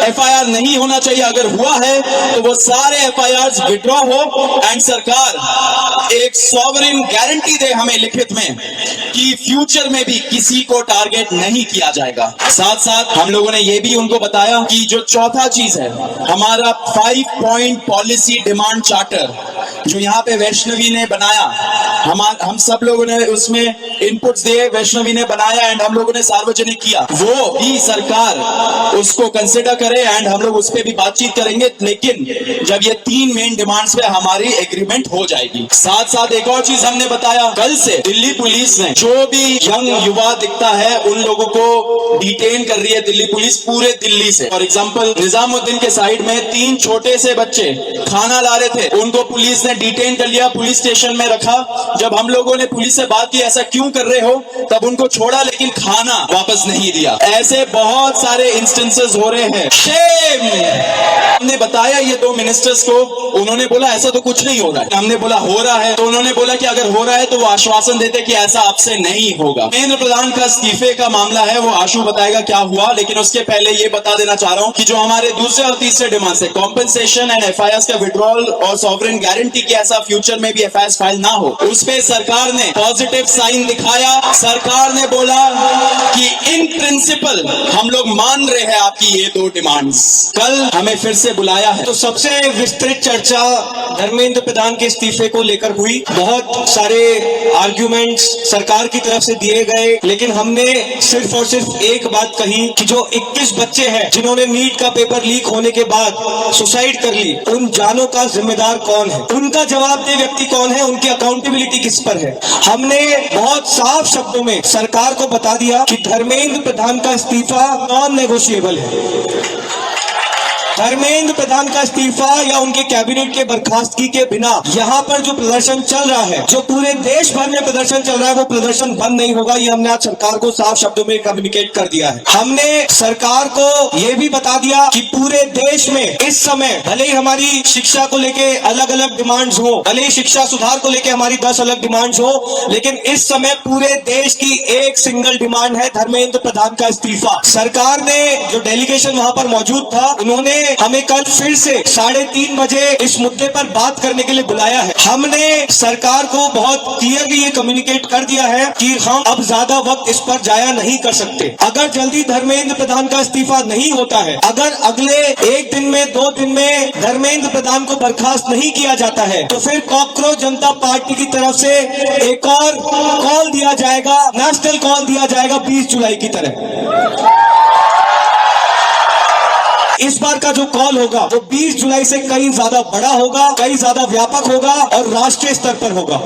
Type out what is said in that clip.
FIR नहीं होना चाहिए, अगर हुआ है तो वो सारे एफआईआर विड्रॉ हो एंड सरकार एक सॉवरेन गारंटी दे हमें लिखित में कि फ्यूचर में भी किसी को टारगेट नहीं किया जाएगा। साथ साथ हम लोगों ने ये भी उनको बताया कि जो चौथा चीज है हमारा 5 पॉइंट पॉलिसी डिमांड चार्टर जो यहाँ पे वैष्णवी ने बनाया, हम सब लोगों ने उसमें इनपुट्स दिए, वैष्णवी ने बनाया एंड हम लोगों ने सार्वजनिक किया, वो भी सरकार उसको कंसिडर करे एंड हम लोग उस पर भी बातचीत करेंगे, लेकिन जब ये 3 मेन डिमांड्स पे हमारी एग्रीमेंट हो जाएगी। साथ साथ एक और चीज हमने बताया, कल से दिल्ली पुलिस ने जो भी यंग युवा दिखता है उन लोगों को डिटेन कर रही है दिल्ली पुलिस पूरे दिल्ली से। फॉर एग्जाम्पल निजामुद्दीन के साइड में 3 छोटे से बच्चे खाना ला रहे थे, उनको पुलिस ने डिटेन कर लिया, पुलिस स्टेशन में रखा। जब हम लोगों ने पुलिस से बात की ऐसा क्यों कर रहे हो, तब उनको छोड़ा लेकिन खाना वापस नहीं दिया। ऐसे बहुत सारे इंस्टेंसेस हो रहे हैं। शेम। हमने बताया ये 2 मिनिस्टर्स को, उन्होंने बोला ऐसा तो कुछ नहीं हो रहा है। हमने बोला हो रहा है, तो उन्होंने बोला कि अगर हो रहा है तो वो आश्वासन देते कि ऐसा आपसे नहीं होगा। केंद्र प्रधान का इस्तीफे का मामला है, वो आशु बताएगा क्या हुआ, लेकिन उसके पहले ये बता देना चाह रहा हूं कि जो हमारे दूसरे और तीसरे डिमांड है, कॉम्पेंसेशन एंड एफआईआर का विड्रॉल और सॉवरेन गारंटी की ऐसा फ्यूचर में भी एफआईआर फाइल ना हो, उस पे सरकार ने पॉजिटिव साइन दिखाया। सरकार ने बोला कि इन प्रिंसिपल हम लोग मान रहे हैं आपकी ये 2 डिमांड्स। कल हमें फिर से बुलाया है। तो सबसे विस्तृत चर्चा धर्मेंद्र प्रधान के इस्तीफे को लेकर हुई। बहुत सारे आर्ग्यूमेंट्स सरकार की तरफ से दिए गए, लेकिन हमने सिर्फ और सिर्फ एक बात कही कि जो 21 बच्चे हैं जिन्होंने नीट का पेपर लीक होने के बाद सुसाइड कर ली, उन जानों का जिम्मेदार कौन है, उनका जवाबदेह व्यक्ति कौन है, उनकी अकाउंटेबिलिटी किस पर है। हमने बहुत साफ शब्दों में सरकार को बता दिया कि धर्मेंद्र प्रधान का इस्तीफा नॉन नेगोशिएबल है। धर्मेंद्र प्रधान का इस्तीफा या उनके कैबिनेट के बर्खास्तगी के बिना यहाँ पर जो प्रदर्शन चल रहा है, जो पूरे देश भर में प्रदर्शन चल रहा है, वो प्रदर्शन बंद नहीं होगा। ये हमने आज सरकार को साफ शब्दों में कम्युनिकेट कर दिया है। हमने सरकार को ये भी बता दिया कि पूरे देश में इस समय भले ही हमारी शिक्षा को लेके अलग अलग डिमांड्स हो, भले ही शिक्षा सुधार को लेके हमारी 10 अलग डिमांड्स हो, लेकिन इस समय पूरे देश की एक सिंगल डिमांड है धर्मेंद्र प्रधान का इस्तीफा। सरकार ने जो डेलीगेशन वहां पर मौजूद था, उन्होंने हमें कल फिर से 3:30 बजे इस मुद्दे पर बात करने के लिए बुलाया है। हमने सरकार को बहुत क्लियरली ये कम्युनिकेट कर दिया है कि हम अब ज्यादा वक्त इस पर जाया नहीं कर सकते। अगर जल्दी धर्मेंद्र प्रधान का इस्तीफा नहीं होता है, अगर अगले 1 दिन में 2 दिन में धर्मेंद्र प्रधान को बर्खास्त नहीं किया जाता है, तो फिर कॉकरोच जनता पार्टी की तरफ से एक और कॉल दिया जाएगा, नेशनल कॉल दिया जाएगा 20 जुलाई की तरह। इस बार का जो कॉल होगा वो 20 जुलाई से कहीं ज्यादा बड़ा होगा, कहीं ज्यादा व्यापक होगा और राष्ट्रीय स्तर पर होगा।